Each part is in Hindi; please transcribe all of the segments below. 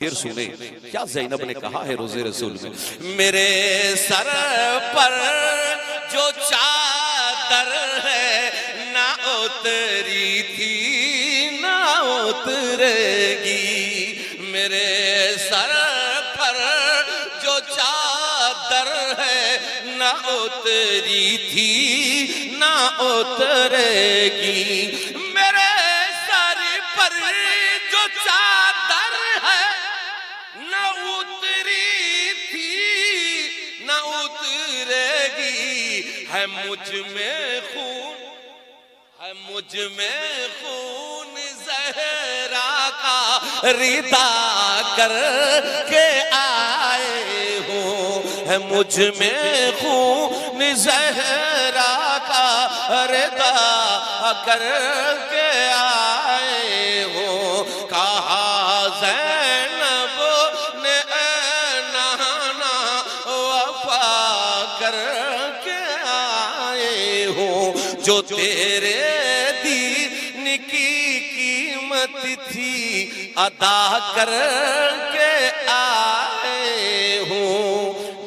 फिर सुने क्या जैनब ने कहा है रोजे रसूल में, मेरे सर पर जो चादर है ना उतरी थी ना उतरेगी, मेरे सर पर जो चादर है ना उतरी थी ना उतरेगी, मेरे सर पर जो चादर है ना उतरी थी ना उतरेगी, है मुझ में खून, है मुझ में खून ज़हरा का रिदा कर के आए हो, है मुझ में खून ज़हरा का रिदा कर के आए हो, कहा ज़ैनब ने नहाना वफा कर के आए हो, जो तेरे दीन की कीमत थी अदा कर के आए हो।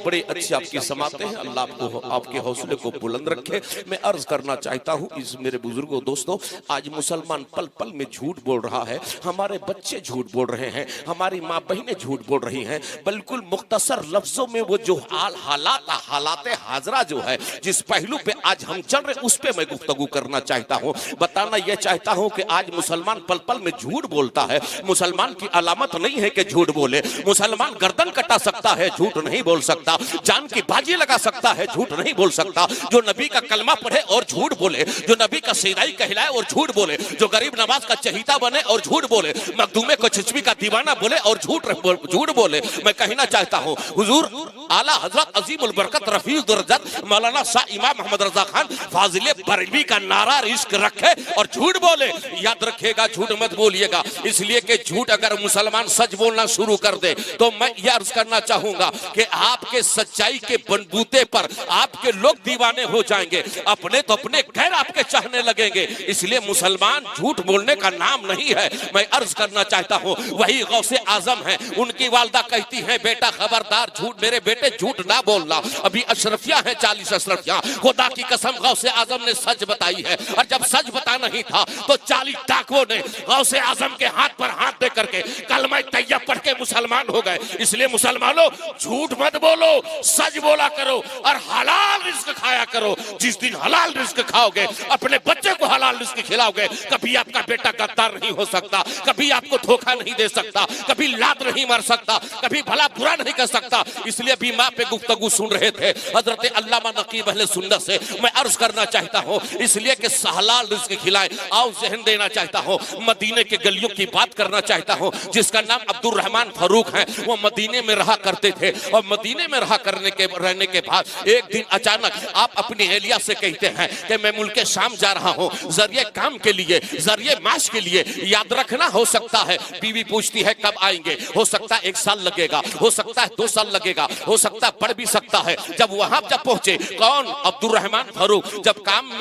बड़े अच्छे आपकी समाते हैं, अल्लाह आपको आपके हौसले को बुलंद रखे। मैं अर्ज करना चाहता हूँ इस मेरे बुजुर्गों दोस्तों, आज मुसलमान पल पल में झूठ बोल रहा है, हमारे बच्चे झूठ बोल रहे हैं, हमारी माँ बहनें झूठ बोल रही हैं। बिल्कुल मुख्तसर लफ्जों में वो जो हालात हाजरा जो है जिस पहलू पे आज हम चल रहे उस पे मैं गुफ्तगू करना चाहता हूँ। बताना यह चाहता हूँ कि आज मुसलमान पल पल में झूठ बोलता है। मुसलमान की अलामत नहीं है कि झूठ बोले, मुसलमान गर्दन कटा सकता है, झूठ नहीं बोल सकता, जान की बाजी लगा सकता है, झूठ नहीं बोल सकता। जो नबी का कलमा पढ़े और झूठ बोले, जो नबी का सीनाई कहलाए और झूठ बोले, जो गरीब नवाज का चहीता बने और झूठ बोले, मखदूमे को चिचवी का दीवाना बोले और झूठ बोले। मैं कहना चाहता हूँ हुजूर आला हजरत अजीमुल बरकत रफीउल दर्जत मौलाना शाह इमाम मोहम्मद रजा खान फाजिल बरेलवी का नारा इश्क रखे और झूठ बोले। याद रखिएगा, झूठ मत बोलिएगा, इसलिए कि झूठ अगर मुसलमान सच बोलना शुरू कर दे तो मैं यह अर्ज करना चाहूंगा कि आपके सच्चाई के बलबूते पर आपके लोग दीवाने हो जाएंगे, अपने तो अपने गैर आपके चाहने लगेंगे। इसलिए मुसलमान झूठ बोलने का नाम नहीं है। मैं अर्ज करना चाहता हूँ वही गौसे आजम है, उनकी वालदा कहती है बेटा खबरदार झूठ, मेरे बेटे झूठ ना बोलना। अभी अशरफिया है 40 अशरफिया, खुदा की कसम गौसे आजम ने सच बताई है, और जब सच बता नहीं था तो 40 डाकुओं ने गौसे आजम के हाथ पर हाथ दे करके कलमा तैयब पढ़ के मुसलमान हो गए। इसलिए मुसलमानों झूठ मत बोलो, सच बोला करो और हलाल रिस्क खाया करो। जिस दिन हलाल रिस्क खाओगे, अपने बच्चे को हलाल रिस्क खिलाओगे, कभी आपका बेटा गद्दार नहीं हो सकता, कभी आपको धोखा नहीं दे सकता, कभी लात नहीं मार सकता, कभी भला बुरा नहीं कर सकता। इसलिए भी माँ पे गुफ्तगू सुन रहे थे हजरत अल्लामा नकीब अहले सुन्नत से, मैं अर्ज करना चाहता हूँ इसलिए कि हलाल रिस्क खिलाए। आओ जहन देना चाहता हूँ, मदीने के गलियों की बात करना चाहता हूँ, जिसका नाम अब्दुल रहमान फारूक है। वो मदीने में रहा करते थे और मदीने में रहा रहने के बाद एक दिन अचानक आप अपनी एहलिया से कहते हैं कि मैं मुल्के शाम जा रहा हूँ जरिए काम के लिए, जरिए माश के लिए। याद रखना, हो सकता है बीवी पूछती है कब आएंगे, हो सकता है 1 साल लगेगा, हो सकता है 2 साल लगेगा, हो सकता है पढ़ भी सकता है। जब वहां जब पहुंचे कौन, अब्दुल रहमान फारूक, जब काम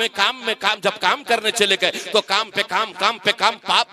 जब काम करने चले गए तो काम पे काम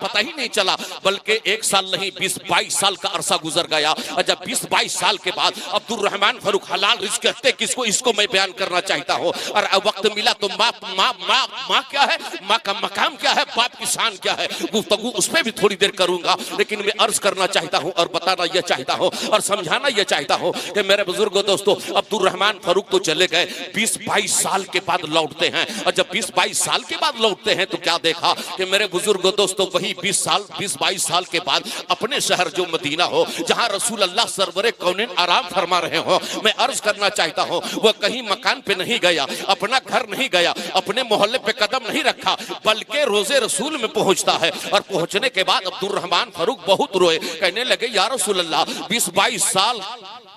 पता ही नहीं चला, बल्कि 1 साल नहीं 20-22 साल का अरसा गुजर गया। और जब 20-22 साल के बाद अब्दुल रहमान फारूक हलाल रिस्क कहते किसको, इसको मैं बयान करना चाहता हूँ। और अब वक्त मिला तो माँ क्या है, माँ का मकाम क्या है, बाप की शान क्या है, गुफ्तगू उस पर भी थोड़ी देर करूंगा। लेकिन मैं अर्ज करना चाहता हूँ और बताना यह चाहता हूँ और समझाना यह चाहता हूँ कि मेरे बुजुर्गों दोस्तों, अब्दुल रहमान फारूक तो चले गए, 20-22 साल के बाद लौटते हैं। और जब 20-22 साल के बाद लौटते हैं तो क्या देखा कि मेरे बुजुर्गों दोस्तों वही 20-22 साल के बाद अपने शहर जो मदीना हो, जहाँ रसूल अल्लाह सरवरे कौनैन आराम फरमा रहे हो, मैं अर्ज करना चाहता हूँ वह कहीं मकान पे नहीं गया, अपना घर नहीं गया, अपने मोहल्ले पे कदम नहीं रखा, बल्कि रोजे रसूल में पहुंचता है। और पहुंचने के बाद अब्दुल रहमान फारूक बहुत रोए, कहने लगे या रसूल अल्लाह 20-22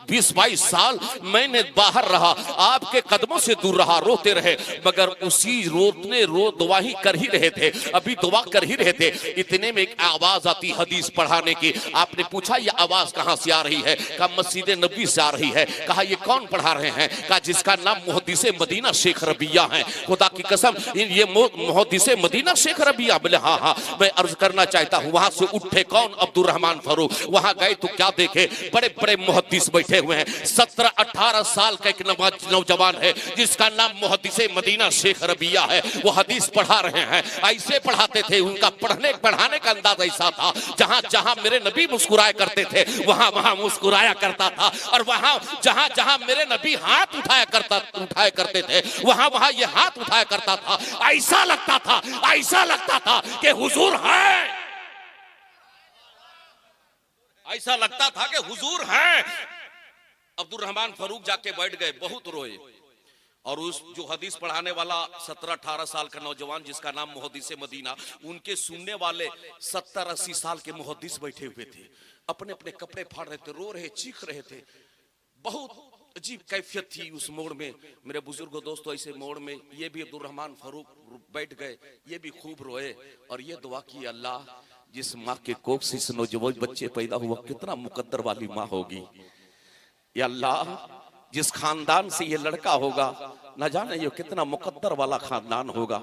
20-22 साल मैंने बाहर रहा, आपके कदमों से दूर रहा, रोते रहे, मगर उसी दुआ ही कर ही रहे थे, अभी दुआ कर ही रहे थे। इतने में एक आवाज आती हदीस पढ़ाने की। आपने पूछा ये आवाज कहां से आ रही है? कहा मस्जिद नबी से आ रही है। कहा ये कौन पढ़ा रहे हैं? कहा जिसका नाम मुहद्दिस मदीना शेख रबिया है। खुदा की कसम ये मुहद्दिस मदीना शेख रबिया। बोले हाँ हाँ, मैं अर्ज करना चाहता हूँ। वहां से उठे कौन? अब्दुल रहमान फारूक। वहां गए तो क्या देखे? बड़े बड़े मुहद्दिस बैठे हुए हैं। 17-18 साल का एक नौजवान है जिसका नाम मुहद्दिस मदीना शेख रबिया है। वो हदीस पढ़ा रहे हैं। ऐसे पढ़ाते थे, उनका पढ़ाने का अंदाज ऐसा था, जहां जहां मेरे नबी मुस्कुराया करते थे वहां वहां मुस्कुराया करता था, और वहां जहां जहां मेरे नबी हाथ उठाया करते थे वहां वहां ये हाथ उठाया करता था। ऐसा लगता था कि हुजूर है, ऐसा लगता था कि हुजूर है। अब्दुल रहमान फारूक जाके बैठ गए, बहुत रोए। और उस जो हदीस पढ़ाने वाला 17-18 साल का नौजवान जिसका नाम मुहद्दिस मदीना, उनके सुनने वाले 70-80 साल के मुहद्दिस बैठे हुए थे, अपने अपने कपड़े फाड़ रहे थे, रो रहे, चीख रहे थे। बहुत अजीब कैफियत थी उस मोड़ में। मेरे बुजुर्गों दोस्तों, ऐसे मोड़ में ये भी अब्दुल रहमान फारूक बैठ गए, ये भी खूब रोए और ये दुआ की, अल्लाह जिस माँ के कोख से इस नौजवान बच्चे पैदा हुआ कितना मुकद्दर वाली माँ होगी। या अल्लाह जिस खानदान से ये लड़का होगा न जाने ये कितना मुकद्दर वाला खानदान होगा।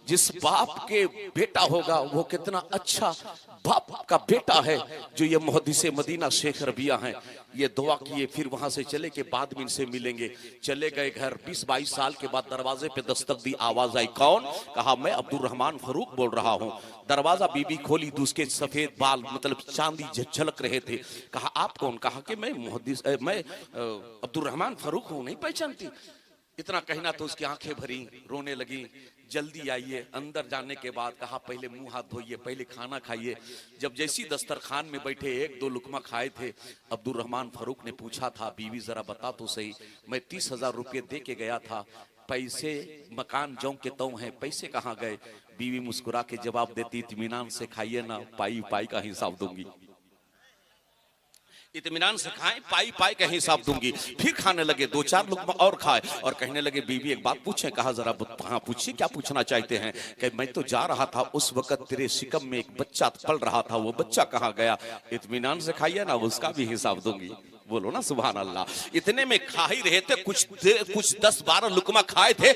जिस बाप के बेटा होगा वो कितना अच्छा बाप का बेटा है जो ये मुहद्दिस मदीना शेख रबिया हैं। ये दुआ किए, फिर वहां से चले के बाद में इनसे मिलेंगे। चले गए घर। 20-22 साल के बाद दरवाजे पे दस्तक दी, आवाज आई, कौन? कहा मैं अब्दुल रहमान फारूक बोल रहा हूँ। दरवाजा बीबी खोली तो उसके सफेद बाल मतलब चांदी झलक रहे थे। कहा आप कौन? कहा कि मैं अब्दुल रहमान फारूक हूँ, नहीं पहचानती? इतना कहना तो उसकी आंखें भरी, रोने लगी। जल्दी आइए। अंदर जाने के बाद कहा पहले मुंह हाथ धोइए, पहले खाना खाइए। जब जैसी दस्तरखान में बैठे 1-2 लुकमा खाए थे, अब्दुल रहमान फारूक ने पूछा था, बीवी जरा बता तो सही, मैं 30,000 रुपये दे के गया था, पैसे मकान जौ के तौ हैं, पैसे कहाँ गए? बीवी मुस्कुरा के जवाब देती, इत्मीनान से खाइए ना, पाई पाई का हिसाब दूंगी। इत्मीनान से खाएं, पाई पाई का हिसाब दूंगी। फिर खाने लगे, 2-4 लुकमा और खाए और कहने लगे, बीवी एक बात पूछें? कहा जरा हाँ पूछिए, क्या पूछना चाहते हैं? कि मैं तो जा रहा था, उस वक्त तेरे शिकम में एक बच्चा पल रहा था, वो बच्चा कहाँ गया? इत्मीनान से खाइए ना, उसका भी हिसाब दूंगी। बोलो ना सुभान अल्लाह। इतने में खा ही रहे थे, कुछ 10-12 लुकमा खाए थे।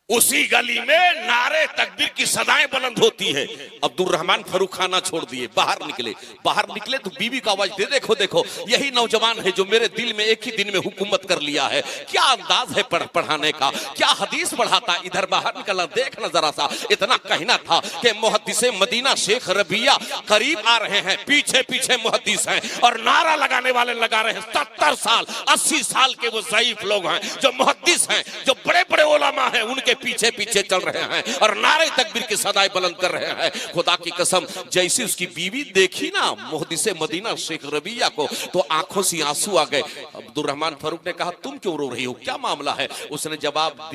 उसी गली में नारे तकबीर की सदाएं बुलंद होती है। अब्दुल रहमान फारूक खाना छोड़ दिए, बाहर निकले तो बीवी का आवाज दे, देखो देखो यही नौजवान है जो मेरे दिल में एक ही दिन में हुकूमत कर लिया है। क्या अंदाज है पढ़ाने का, क्या हदीस पढ़ाता। इधर बाहर निकला, देखना जरा सा। इतना कहना था कि मुहद्दिस मदीना शेख रबिया करीब आ रहे हैं, पीछे पीछे मुहद्दिस हैं और नारा लगाने वाले लगा रहे हैं। 70 साल 80 साल के वो ज़ईफ लोग हैं जो मुहद्दिस हैं, जो बड़े बड़े उलमा हैं, उनके पीछे पीछे चल रहे हैं और नारे तकबीर की सदाएं बुलंद कर रहे हैं। खुदा की कसम, जैसी उसकी बीवी देखी ना मुहद्दिस मदीना शेख रबिया को, तो आंखों से आंसू आ गए। अब्दुल रहमान फारूक ने कहा, तुम क्यों रो रही हो, क्या मामला है? उसने जवाब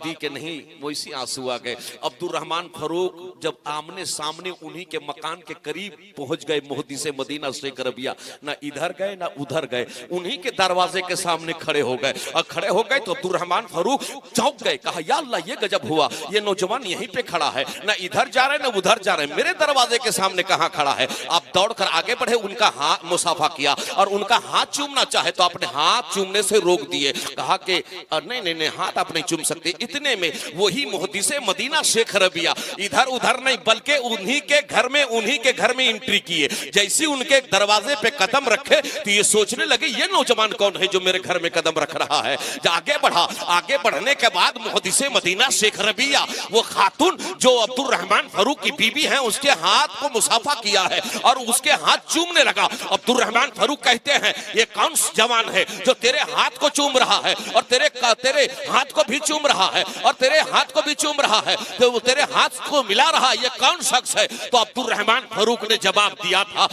दी कि नहीं, वैसी आंसू आ गए। अब्दुल रहमान फारूक जब आमने सामने उन्हीं के मकान के करीब पहुंच गए, मुहद्दिस मदीना शेख रबिया ना इधर गए ना उधर गए, उन्हीं के दरवाजे के सामने खड़े हो गए। और खड़े हो गए तो अब्दुल रहमान फारूक चौंक गए। कहा, या अल्लाह, ये गजब हुआ, ये नौजवान यहीं पे खड़ा है, ना इधर जा रहे ना उधर जा रहे, मेरे दरवाजे के सामने कहां खड़ा है? आप दौड़कर आगे बढ़े, उनका हाथ मुसाफा किया और उनका हाथ चूमना चाहे तो अपने हाथ चूमने से रोक दिए। कहा कि नहीं, हाथ आप नहीं चूम सकते। इतने में वही मुहद्दिस मदीना शेख रबिया इधर उधर नहीं बल्कि उन्हीं के घर में एंट्री किए। जैसे उनके दरवाजे पे कदम रखे तो ये सोचने लगे, ये नौजवान कौन है जो मेरे घर में कदम रख रहा है? आगे बढ़ा। आगे बढ़ने के बाद मुहद्दिस मदीना शेख रबिया, वो खातून जो अब्दुल रहमान फारूक की बीबी है, उसके हाथ को मुसाफा किया है और उसके हाथ चूमने लगा। अब्दुल रहमान फारूक कहते हैं, ये कौन जवान है जो तेरे हाथ को चूम रहा है और तेरे हाथ को भी चूम रहा है और तेरे हाथ को भी चूम रहा है, तो वो तेरे हाथ को मिला रहा है, ये कौन शख्स है? तो अब्दुल रहमान फारूक ने जवाब दिया था,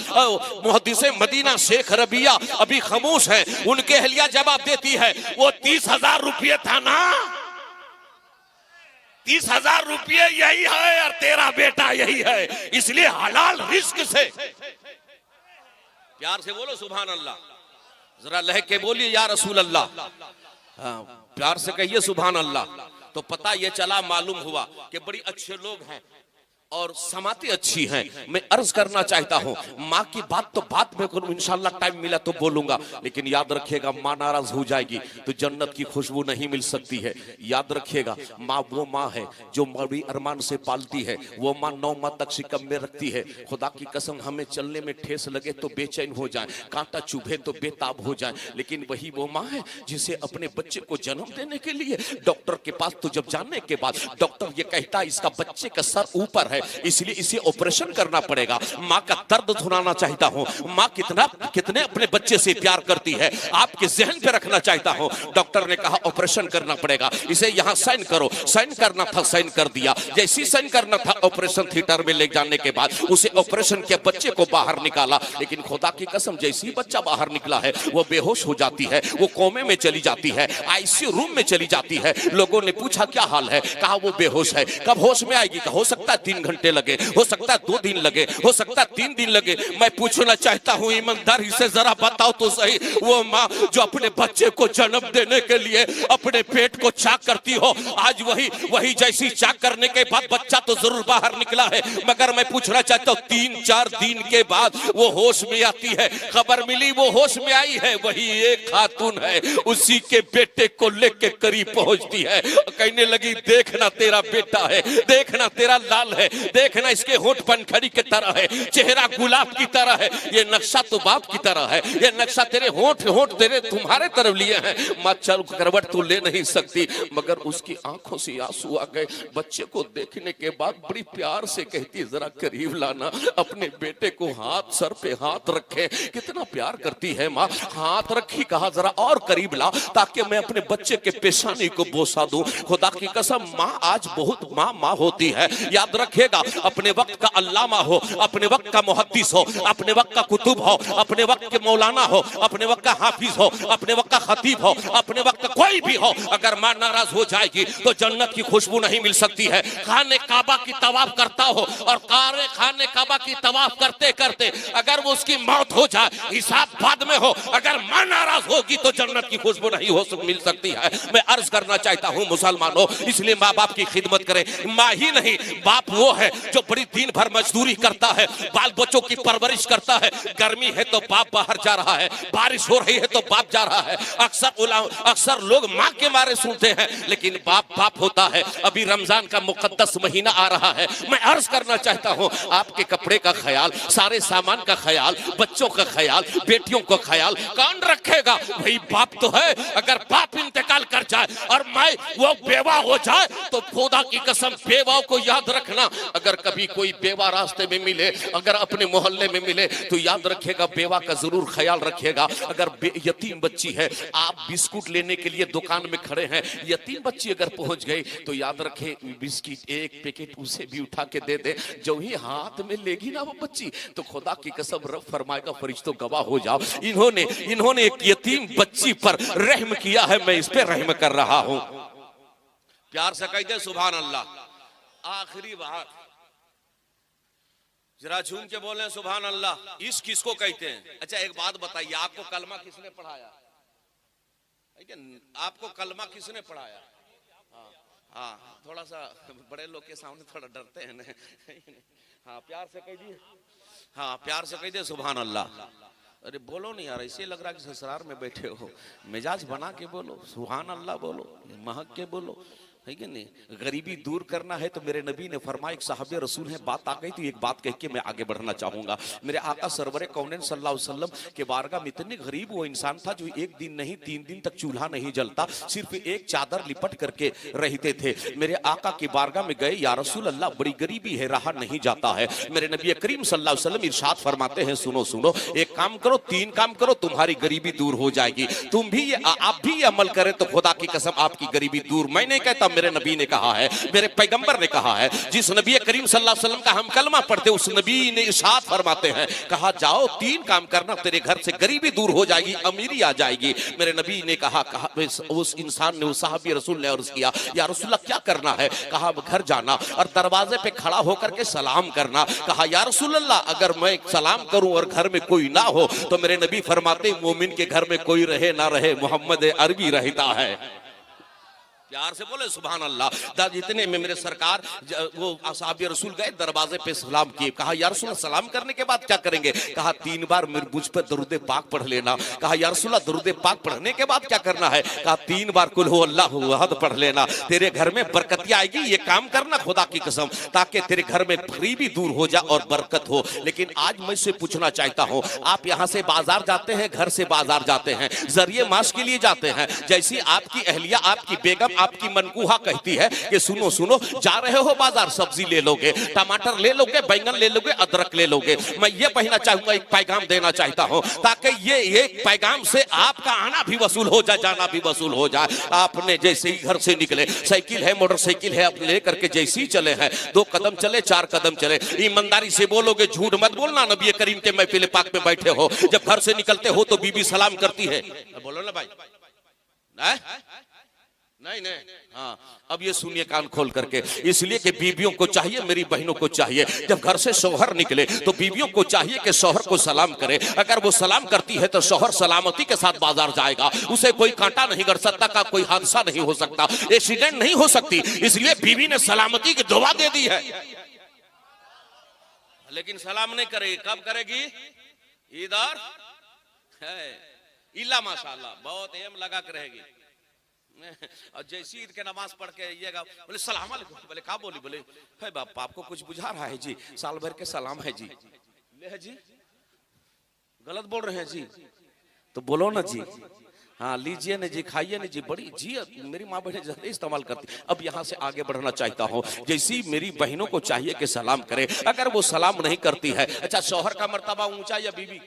मुहद्दिस मदीना शेख रबिया अभी खामोश है। उनके अहलिया जवाब देती है, वो 30,000 रुपये था ना, 30,000 रुपये यही है और तेरा बेटा यही है, इसलिए हलाल रिस्क से प्यार से बोलो सुभान अल्लाह, जरा लह के बोलिए या रसूल अल्लाह। हाँ, प्यार से कहिए सुभान अल्लाह। तो पता ये चला, मालूम हुआ कि बड़ी अच्छे लोग हैं और समाते अच्छी हैं। मैं अर्ज करना चाहता हूँ, माँ की बात तो बात में करूँ, इंशाल्लाह टाइम मिला तो बोलूंगा, लेकिन याद रखिएगा माँ नाराज हो जाएगी तो जन्नत की खुशबू नहीं मिल सकती है। याद रखिएगा, माँ वो माँ है जो बड़ी अरमान से पालती है, वो माँ 9 माह तक शिकम में रखती है। खुदा की कसम, हमें चलने में ठेस लगे तो बेचैन हो जाए, कांटा चुभे तो बेताब हो जाए, लेकिन वही वो माँ है जिसे अपने बच्चे को जन्म देने के लिए डॉक्टर के पास तो जब जाने के बाद डॉक्टर ये कहता है इसका बच्चे का सर ऊपर है, इसलिए इसे ऑपरेशन करना पड़ेगा। माँ का दर्द सुनाना चाहता हूँ, माँ कितने अपने बच्चे से प्यार करती है आपके जहन पे रखना चाहता हूँ। डॉक्टर ने कहा ऑपरेशन करना पड़ेगा, इसे यहाँ साइन करो। साइन करना था, साइन कर दिया। जैसी साइन करना था, ऑपरेशन थिएटर में ले जाने के बाद उसे ऑपरेशन के बच्चे को बाहर निकाला, लेकिन खुदा की कसम जैसे ही बच्चा बाहर निकला है वो बेहोश हो जाती है, वो कोमे में चली जाती है, आईसीयू रूम में चली जाती है। लोगों ने पूछा क्या हाल है, कहा वो बेहोश है। कब होश में आएगी? हो सकता है 3 घंटे लगे, हो सकता है 2 दिन लगे, हो सकता है 3 दिन लगे। मैं पूछना चाहता हूँ ईमानदारी से जरा बताओ तो सही, वो माँ जो अपने बच्चे को जन्म देने के लिए अपने पेट को चाक करती हो, आज वही जैसी चाक करने के बाद बच्चा तो जरूर बाहर निकला है, मगर मैं पूछना चाहता हूँ 3-4 दिन के बाद वो होश में आती है। खबर मिली वो होश में आई है, वही एक खातून है, उसी के बेटे को लेके करीब पहुंचती है, कहने लगी देखना तेरा बेटा है, देखना तेरा लाल है, देखना इसके होंठ पंखड़ी की तरह है, चेहरा गुलाब की तरह है, ये नक्शा तो बाप की तरह है, ये नक्शा तेरे होंठ तेरे तुम्हारे तरफ लिए हैं। मत चल, करवट तो ले नहीं सकती, मगर उसकी आंखों से आंसू आ गए। बच्चे को देखने के बाद बड़ी प्यार से कहती जरा करीब लाना, अपने बेटे को हाथ सर पे हाथ रखे। कितना प्यार करती है माँ। हाथ रखी, कहा जरा और करीब ला ताकि मैं अपने बच्चे के पेशानी को बोसा दूं। खुदा की कसम, माँ आज बहुत माँ होती है। याद रखिएगा, अपने वक्त का अल्लामा हो, अपने वक्त का मुहद्दिस हो, अपने वक्त का कुतुब हो, अपने वक्त के मौलाना हो, अपने वक्त का हाफिज हो, अपने वक्त का खतीब हो, अपने वक्त का कोई भी हो, अगर मां नाराज हो जाएगी तो जन्नत की खुशबू नहीं मिल सकती है। खाने काबा की तवाफ करता हो और खाने काबा की तवाफ करते करते अगर वो उसकी मौत हो जाए, हिसाब बाद में हो, अगर मां नाराज होगी तो जन्नत की खुशबू नहीं मिल सकती है। मैं अर्ज करना चाहता हूं मुसलमानों, इसलिए माँ बाप की खिदमत करें। माँ ही नहीं, बाप वो है जो बड़ी दिन भर मजदूरी करता है, बाल बच्चों की परवरिश करता है। गर्मी है तो बाप बाहर जा रहा है, बारिश हो रही है तो बाप जा रहा है। अक्सर लोग माँ के मारे सुनते हैं, लेकिन बाप होता है। अभी रमजान का मुकद्दस महीना आ रहा है, मैं अर्ज करना चाहता हूँ आपके कपड़े का ख्याल, सारे सामान का ख्याल, बच्चों का ख्याल, बेटियों का ख्याल कौन रखेगा? वही बाप तो है। अगर बाप इंतकाल कर जाए और मैं वो बेवा हो जाए तो खुदा की कसम बेवाओं को याद रखना, अगर कभी कोई बेवा रास्ते में मिले, अगर अपने मोहल्ले में मिले तो याद रखिएगा, बेवा का जरूर ख्याल रखिएगा। अगर यतीम बच्ची है, आप बिस्कुट लेने के लिए दुकान में खड़े हैं, यतीम बच्ची अगर पहुंच गई तो याद रखे बिस्किट एक पैकेट उसे भी उठा के दे दे। जो ही हाथ में लेगी ना वो बच्ची, तो खुदा की कसम रब फरमाएगा फरिश्तों गवाह हो जाओ, इन्होंने एक यतीम बच्ची पर रहम किया है, मैं इस पे रहम कर रहा हूं। प्यार से कह दे सुभान अल्लाह। आखिरी बात जरा झूम के बोले सुभान अल्लाह। इस किसको कहते हैं? अच्छा एक बात बताइए, आपको कलमा किसने पढ़ाया? आपको कलमा किसने पढ़ाया? हाँ, थोड़ा सा बड़े लोग के सामने थोड़ा डरते हैं ना। हाँ, प्यार से कह दिए, हाँ प्यार से कह दिए सुभान अल्लाह। अरे बोलो नहीं यार, ऐसे लग रहा है कि ससुराल में बैठे हो। मिजाज बना के बोलो, सुभान अल्लाह बोलो, महक के बोलो, है कि नहीं? गरीबी दूर करना है तो मेरे नबी ने फरमाया, एक साहब रसूल है, बात आ गई तो एक बात कह के मैं आगे बढ़ना चाहूंगा। मेरे आका सरवरे कौनैन सल्लल्लाहु अलैहि वसल्लम के बारगाह में इतने गरीब वो इंसान था जो 1 दिन नहीं 3 दिन तक चूल्हा नहीं जलता, सिर्फ एक चादर लिपट करके रहते थे। मेरे आका की बारगाह में गए, या रसूल अल्लाह बड़ी गरीबी है, रहा नहीं जाता है। मेरे नबी करीम सल्लल्लाहु अलैहि वसल्लम इरशाद फरमाते हैं, सुनो सुनो, एक काम करो, 3 काम करो, तुम्हारी गरीबी दूर हो जाएगी। तुम भी आप भी ये अमल करें तो खुदा की कसम आपकी गरीबी दूर, मैं नहीं कहता मेरे नबी ने कहा है, मेरे पैगंबर ने कहा है। जिस नबी करीम सल्लल्लाहु अलैहि वसल्लम का हम कलमा पढ़ते उस नबी ने इरशाद फरमाते हैं, कहा जाओ 3 काम करना, तेरे घर से गरीबी दूर हो जाएगी, अमीरी आ जाएगी। मेरे नबी ने कहा उस इंसान ने, उस सहाबी रसूल ने अर्ज किया, या रसूलल्लाह क्या करना है? कहा घर जाना और दरवाजे पे खड़ा होकर के सलाम करना। कहा या रसूलल्लाह अगर मैं सलाम करूं और घर में कोई ना हो तो मेरे नबी फरमाते मोमिन के घर में कोई रहे ना रहे, मोहम्मद अरबी रहता है। प्यार से बोले सुभान अल्लाह। इतने में मेरे सरकार वो असहाबी रसूल गए, दरवाजे पे सलाम किए। कहा या रसूल सलाम करने के बाद क्या करेंगे? कहा 3 बार मुझ पर दरूद पाक पढ़ लेना। कहा या रसूल दरूद पाक पढ़ने के बाद क्या करना है? कहा 3 बार कुल हु अल्लाहु अहद पढ़ लेना। तेरे घर में बरकत आएगी, ये काम करना खुदा की कसम, ताकि तेरे घर में गरीबी दूर हो जाए और बरकत हो। लेकिन आज मैं से पूछना चाहता हूँ, आप यहाँ से बाजार जाते हैं, घर से बाजार जाते हैं, जरिए माश के लिए जाते हैं। जैसी आपकी अहलिया, आपकी बेगम, आपकी मनकूहा कहती है कि सुनो सुनो, जा रहे हो बाजार, सब्जी ले लोगे, टमाटर ले लोगे, बैंगन ले लोगे, अदरक ले लोगे। मैं ये कहना चाहूंगा, एक पैगाम देना चाहता हूं, ताकि ये एक पैगाम से आपका आना भी वसूल हो जाए, जाना भी वसूल हो जाए। आपने जैसे ही घर से निकले, साइकिल है, मोटरसाइकिल है, आप लेकर के जैसे ही चले हैं, 2 कदम चले, 4 कदम चले, ईमानदारी से बोलोगे, झूठ मत बोलना। नबी करीम के महफिल पाक में बैठे हो, जब घर से निकलते हो तो बीबी सलाम करती है, बोलो ना भाई, नहीं नहीं, हाँ अब ये सुनिए कान खोल करके, इसलिए कि बीवियों को चाहिए, मेरी बहनों को चाहिए, जब घर से शौहर निकले तो बीवियों को चाहिए कि शौहर को सलाम करे। अगर वो सलाम करती है तो शौहर सलामती के साथ बाजार जाएगा, उसे कोई कांटा नहीं कर सकता, का कोई हादसा नहीं हो सकता, एक्सीडेंट नहीं हो सकती। इसलिए बीवी ने सलामती की दुआ दे दी है, लेकिन सलाम नहीं करेगी। कब करेगी? इधर है इल्ला माशाल्लाह, बहुत एम लगा के रहेगी। और जैसी ईद के नमाज पढ़ के आइएगा, बोले सलाम अलैकुम, बोले क्या बोली? बोले है बाप, आपको कुछ बुझा रहा है जी, साल भर के सलाम है जी, ले है जी, गलत बोल रहे हैं जी, तो बोलो ना जी, हाँ लीजिए ना जी, खाइए ना जी, बड़ी जी मेरी माँ बहनें ज्यादा इस्तेमाल करती। अब यहाँ से आगे बढ़ना चाहता हूँ, जैसी मेरी बहनों को चाहिए कि सलाम करे, अगर वो सलाम नहीं करती है, अच्छा शौहर का मर्तबा ऊंचा या बीवी?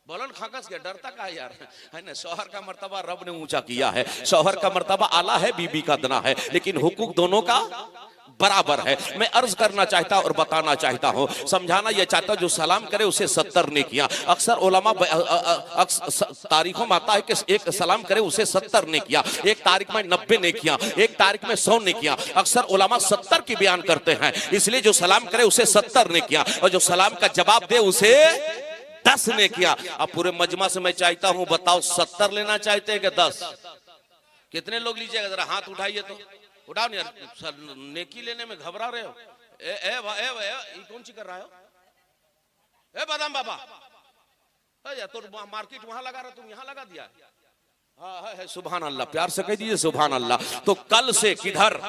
बोलन खाकस के डरता का है यार, है ना। शौहर का मर्तबा रब ने ऊंचा किया है, शौहर का मर्तबा आला है, बीबी का दना है, लेकिन हुकूक दोनों का बराबर है। मैं अर्ज करना चाहता और बताना चाहता हूँ, समझाना यह चाहता हूँ, जो सलाम करे उसे 70 नेकियां। अक्सर उलमा तारीखों में आता है कि एक सलाम करे उसे 70 नेकियां, एक तारीख में 90 नेकियां, एक तारीख में 100 नेकियां। अक्सर उलमा 70 की बयान करते हैं, इसलिए जो सलाम करे उसे 70 नेकियां, और जो सलाम का जवाब दे उसे 10 ने किया। अब पूरे मजमा से मैं चाहता हूं, बताओ 70 लेना चाहते हैं कि 10? कितने लोग लीजिएगा? जरा हाथ उठाइए तो, उठाओ नहीं यार, नेकी लेने में घबरा रहे हो। ये कौन सी कर रहा हो? ए बादाम बाबा, तो मार्केट वहां लगा रहा, तुम यहाँ लगा दिया। हाँ है, सुभान अल्लाह, प्यार से कह दीजिए सुभान अल्लाह। तो कल से किधर?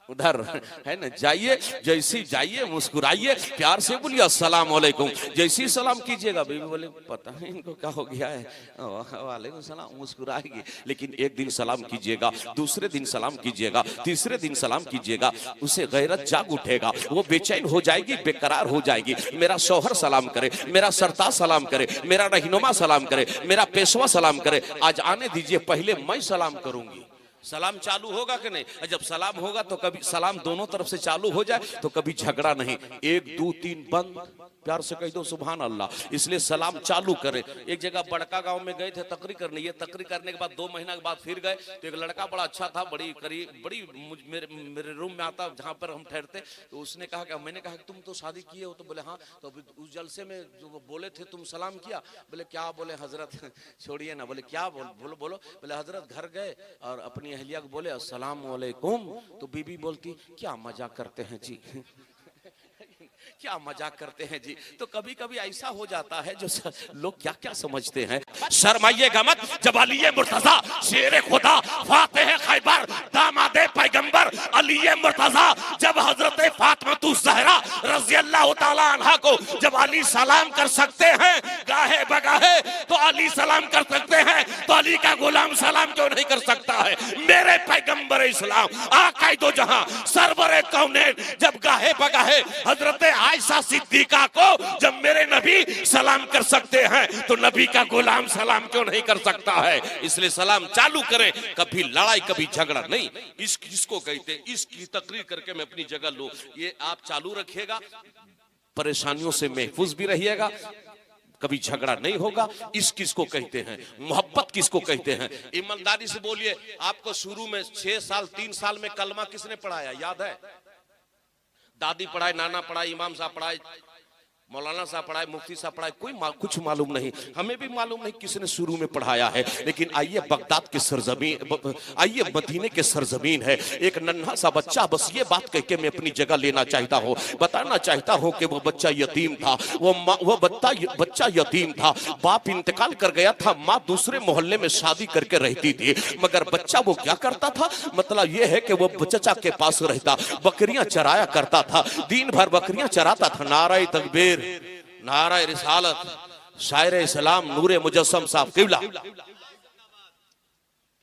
उधर है ना, जाइए, जैसी जाइए मुस्कुराइए, प्यार से बोलिए अस्सलाम वालेकुम। जैसी सलाम कीजिएगा, बीवी बोले पता नहीं इनको क्या हो गया है, वालेकुम सलाम, मुस्कुराएगी। लेकिन एक दिन सलाम कीजिएगा, दूसरे दिन सलाम कीजिएगा, तीसरे दिन सलाम कीजिएगा, उसे गैरत जाग उठेगा, वो बेचैन हो जाएगी, बेकरार हो जाएगी। मेरा शौहर सलाम करे, मेरा सरताज सलाम करे, मेरा रहनुमा सलाम करे, मेरा पेशवा सलाम करे। आज आने दीजिए, पहले मैं सलाम करूंगी। सलाम चालू होगा कि नहीं? जब सलाम होगा तो कभी सलाम दोनों तरफ से चालू हो जाए तो कभी झगड़ा नहीं। 1 2 3 बंद, प्यार से कह दो सुभान अल्लाह। इसलिए सलाम चालू करें। एक जगह बड़का गांव में गए थे तकरीर करने, ये तकरीर करने के बाद 2 महीना के बाद फिर गए तो एक लड़का बड़ा अच्छा था, बड़ी मेरे रूम में आता जहाँ पर हम ठहरते, तो उसने कहा कि मैंने कहा कि तुम तो शादी किए हो, तो बोले हाँ। तो उस जलसे में जो बोले थे तुम सलाम किया? बोले क्या? बोले हजरत छोड़िए ना। बोले क्या? बोलो बोलो। बोले हजरत घर गए और अपनी अहलिया को बोले अस्सलाम वालेकुम, तो बीबी बोलती क्या मजाक करते हैं जी, क्या मजाक करते हैं जी। तो कभी कभी ऐसा हो जाता है, जो लोग क्या क्या समझते हैं। शर्माइएगा मत, जब अली मुर्तजा शेर खुदा फातिह खैबर दामादे पैगंबर अली मुर्तजा, जब हजरत फातिमा ज़हरा रज़ी अल्लाह तआला अन्हा को जब अली सलाम कर सकते हैं गाहे बगाहे, तो अली सलाम कर सकते हैं, तो अली का गुलाम सलाम क्यों नहीं कर सकता है? मेरे पैगंबर इस्लाम आका दो जहां सरवरे कौनैन जब गाहे बगाहे हजरत अरे आयशा सिद्दीका को जब मेरे नबी सलाम कर सकते हैं तो नबी का गुलाम सलाम क्यों नहीं कर सकता है? इसलिए सलाम चालू करें, कभी लड़ाई कभी झगड़ा नहीं। इसको कहते हैं, इसकी तकरीर करके मैं अपनी जगह लूं, ये आप चालू रखिएगा, परेशानियों से महफूज भी रहिएगा, कभी झगड़ा नहीं होगा। इस किसको कहते हैं? मोहब्बत किसको कहते हैं? ईमानदारी से बोलिए, आपको शुरू में 6 साल 3 साल में कलमा किसने पढ़ाया, याद है? दादी पढ़ाए, नाना पढ़ाए, इमाम साहब पढ़ाए, मौलाना साहब पढ़ाए, मुफ्ती साहब पढ़ाए, कुछ मालूम नहीं, हमें भी मालूम नहीं किसने शुरू में पढ़ाया है। लेकिन आइए बगदाद के सरजमीन, आइए मदीने के सरजमीन है, एक नन्हा सा बच्चा, बस ये बात कह के मैं अपनी जगह लेना चाहता हूँ, बताना चाहता हूँ कि वो बच्चा यतीम था, वो बच्चा यतीम था, बाप इंतकाल कर गया था, माँ दूसरे मोहल्ले में शादी करके रहती थी, मगर बच्चा वो क्या करता था, मतलब ये है कि वो चचा के पास रहता, बकरियां चराया करता था, दिन भर बकरियां चराता था। नारे तकबीर, नारा रिसालत, शायर इस्लाम नूरे मुजस्सम साहब किबला,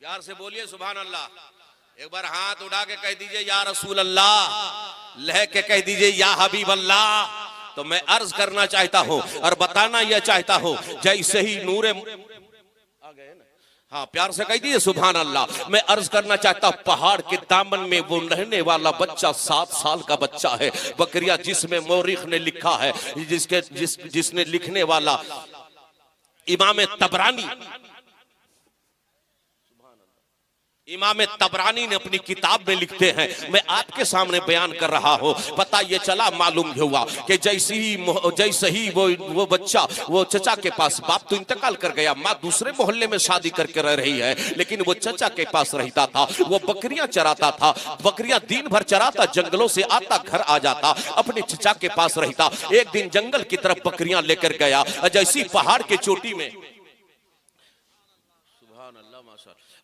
प्यार से बोलिए सुभान अल्लाह। एक बार हाथ उठा के कह दीजिए या रसूल अल्लाह, लह के कह दीजिए या हबीब अल्लाह। तो मैं अर्ज करना चाहता हूं और बताना यह चाहता हूं, जैसे ही नूरे आ गए ना, हाँ प्यार से कह दीजिए सुभान अल्लाह। मैं अर्ज करना चाहता हूं, पहाड़ के दामन में वो रहने वाला बच्चा 7 साल का बच्चा है, बकरिया जिसमें मौरिख ने लिखा है, जिसने लिखने वाला इमाम तबरानी ने अपनी किताब में लिखते हैं, मैं आपके सामने बयान कर रहा हूं। पता ये चला, मालूम हुआ कि जैसे ही वो बच्चा वो चचा के पास, बाप तो इंतकाल कर गया, माँ दूसरे मोहल्ले में शादी करके रह रही है, लेकिन वो चचा के पास रहता था, वो बकरियां चराता था, बकरियां दिन भर चराता, जंगलों से आता, घर आ जाता, अपने चचा के पास रहता। एक दिन जंगल की तरफ बकरियां लेकर गया, जैसी पहाड़ के चोटी में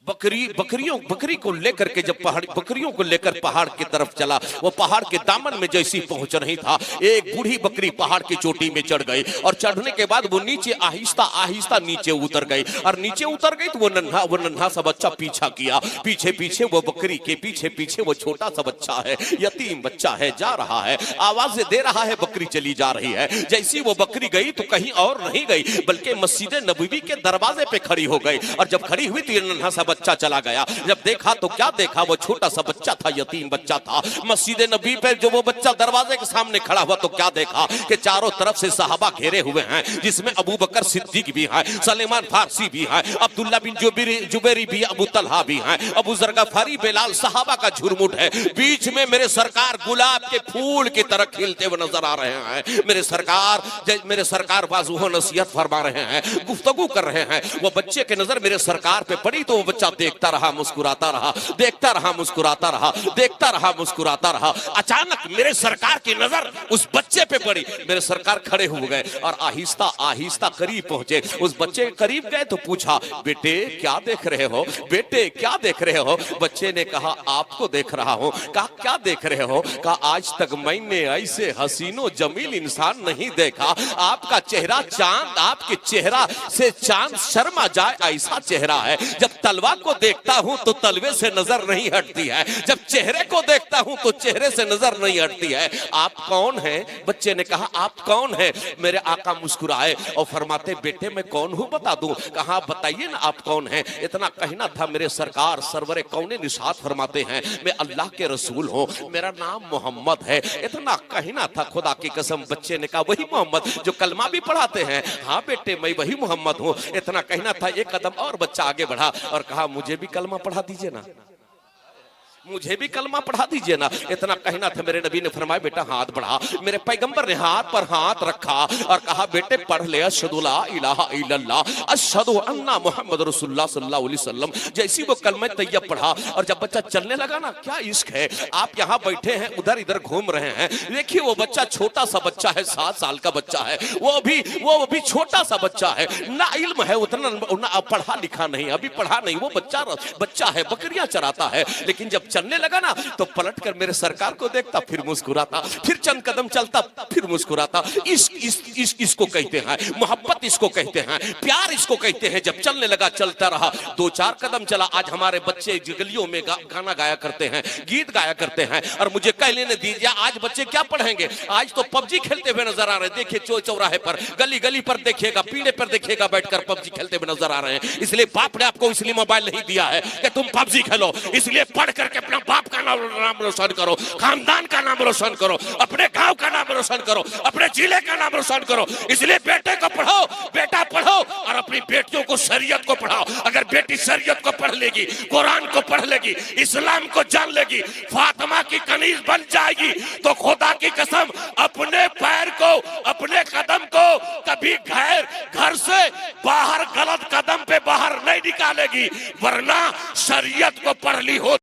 बकरी को लेकर के जब बकरियों को लेकर पहाड़ की तरफ चला, वो पहाड़ के दामन में जैसी पहुंच रही था, एक बूढ़ी बकरी पहाड़ की चोटी में चढ़ गई, और चढ़ने के बाद वो नीचे आहिस्ता आहिस्ता नीचे उतर गई, और नीचे उतर गई तो वो नन्हा सा बच्चा पीछा किया, पीछे वो बकरी के पीछे वो छोटा सा बच्चा है, यतीम बच्चा है, जा रहा है, आवाजें दे रहा है, बकरी चली जा रही है। जैसी वो बकरी गई तो कहीं और नहीं गई, बल्कि मस्जिद नबवी के दरवाजे पे खड़ी हो गई, और जब खड़ी हुई तो ये नन्हा सा बच्चा चला गया। जब देखा तो क्या देखा, वो छोटा सा बच्चा था, यतीम बच्चा था। मस्जिद नबी पे जो वो बच्चा दरवाजे के सामने खड़ा हुआ तो क्या देखा कि चारों तरफ से सहाबा घेरे हुए हैं, जिसमें अबू बकर सिद्दीक भी है, सलेमान फारसी भी है, अब्दुल्ला बिन जुबैरी भी, अबू तलहा भी है, अबू जर गफारी, बिलाल, सहाबा का झुरमुट है। बीच में मेरे सरकार गुलाब के फूल की तरह खिलते हुए नजर आ रहे हैं। मेरे सरकार बाजुओं नसीहत फरमा रहे हैं, गुफ्तगू कर रहे हैं। वो बच्चे की नजर मेरे सरकार पे पड़ी तो वो बच्चा देखता रहा, मुस्कुराता रहा, देखता रहा, मुस्कुराता रहा, देखता रहा, मुस्कुराता रहा। अचानक मेरे सरकार की नजर उस बच्चे पे पड़ी, मेरे सरकार खड़े हो गए और आहिस्ता आहिस्ता करीब पहुंचे। उस बच्चे के करीब गए तो पूछा, बेटे क्या देख रहे हो, बेटे क्या देख रहे हो? बच्चे ने कहा, आपको देख रहा हूं। कहा, क्या देख रहे हो? कहा, आज तक मैंने ऐसे हसीनो जमील इंसान नहीं देखा, आपका चेहरा चांद, आपके चेहरा से चांद शर्मा जाए ऐसा चेहरा है। जब तलवा को देखता हूं तो तलवे से नजर नहीं हटती है, जब चेहरे को देखता हूं तो चेहरे से नजर नहीं हटती है। आप कौन हैं? बच्चे ने कहा, आप कौन हैं? मेरे आका मुस्कुराए और फरमाते, बेटे मैं कौन हूं बता दूं? कहा, बताइए ना आप कौन हैं। इतना कहना था, मेरे सरकार सरवरे कौने निशात फरमाते हैं, मैं अल्लाह के रसूल हूं, मेरा नाम मोहम्मद है। इतना कहना था, खुदा की कसम। बच्चे ने कहा, वही मोहम्मद जो कलमा भी पढ़ाते हैं? हाँ बेटे मैं वही मोहम्मद हूं। इतना कहना था, एक कदम और बच्चा आगे बढ़ा और कहा, मुझे भी कलमा पढ़ा दीजिए ना, मुझे भी कलमा पढ़ा दीजिए ना। इतना कहना था, मेरे नबी ने फरमाया, बेटा हाथ बढ़ा। मेरे पैगंबर ने हाथ पर हाथ रखा और कहा, बेटे पढ़ ले, अशहदु ला इलाहा इल्लल्लाह अशहदु अन्ना मुहम्मद रसूलुल्लाह सल्लल्लाहु अलैहि वसल्लम। जैसी वो कलमा तैयब पढ़ा और जब बच्चा चलने लगा ना, क्या इश्क है। आप यहाँ बैठे हैं, उधर इधर घूम रहे हैं, देखिए वो बच्चा छोटा सा बच्चा है, 7 साल का बच्चा है, वो भी छोटा सा बच्चा है, ना इल्म है उतना, ना पढ़ा लिखा नहीं, अभी पढ़ा नहीं, वो बच्चा है, बकरियां चराता है। लेकिन जब चलने लगा ना तो पलट कर मेरे सरकार को देखता, फिर मुस्कुराता, फिर चंद कदम चलता, फिर मुस्कुराता। इसको कहते हैं मोहब्बत, इसको कहते हैं प्यार, इसको कहते हैं। जब चलने लगा चलता रहा, 2-4 कदम चला। आज हमारे बच्चे गलियों में गाना गाया करते हैं, गीत गाया करते हैं, और मुझे कह लेने दीजिए आज बच्चे क्या पढ़ेंगे। आज तो पबजी खेलते हुए नजर आ रहे हैं। देखिए चौराहे पर, गली गली पर देखिएगा, पीढ़े पर देखिएगा, बैठकर पबजी खेलते हुए नजर आ रहे हैं। इसलिए बाप ने आपको इसलिए मोबाइल नहीं दिया है कि तुम पबजी खेलो, इसलिए पढ़ करके अपना बाप का नाम रोशन करो, खानदान का नाम रोशन करो, अपने गांव का नाम रोशन करो, अपने जिले का नाम रोशन करो। इसलिए बेटे को पढ़ाओ, बेटा पढ़ो, और अपनी बेटियों को शरीयत को पढ़ाओ। अगर बेटी शरीयत को पढ़ लेगी, कुरान को पढ़ लेगी, इस्लाम को जान लेगी, फातिमा की कनीज बन जाएगी, तो खुदा की कसम अपने पैर को, अपने कदम को कभी घर से बाहर गलत कदम पे बाहर नहीं निकालेगी। वरना शरीयत को पढ़ ली हो